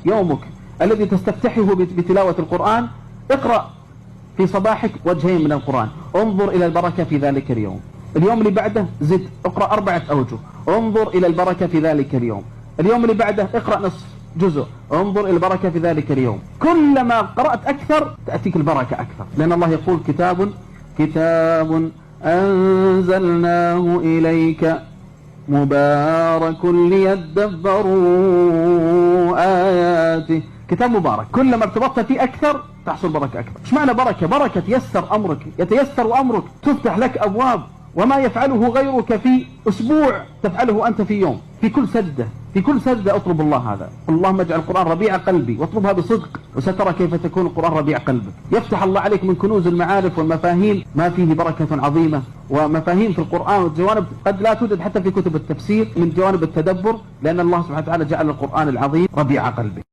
يومك الذي تستفتحه بتلاوة القرآن، اقرأ في صباحك وجهين من القرآن، انظر إلى البركة في ذلك اليوم. اليوم اللي بعده زد اقرأ 4 أوجه، انظر إلى البركة في ذلك اليوم. اليوم اللي بعده اقرأ نصف جزء، انظر إلى البركة في ذلك اليوم. كلما قرأت أكثر تأتيك البركة أكثر، لأن الله يقول كتاب أنزلناه إليك مبارك ليدبروا آياته. كتاب مبارك، كلما ارتبطت فيه أكثر تحصل بركة أكثر. ايش معنى بركة؟ بركة يتيسر أمرك، يتيسر أمرك، تفتح لك أبواب، وما يفعله غيرك في أسبوع تفعله أنت في يوم. في كل سجدة أطلب الله هذا. اللهم اجعل القرآن ربيع قلبي، واطلبها بصدق، وسترى كيف تكون القرآن ربيع قلبك. يفتح الله عليك من كنوز المعارف والمفاهيم ما فيه بركة عظيمة، ومفاهيم في القرآن وجوانب قد لا توجد حتى في كتب التفسير من جوانب التدبر، لأن الله سبحانه وتعالى جعل القرآن العظيم ربيع قلبك.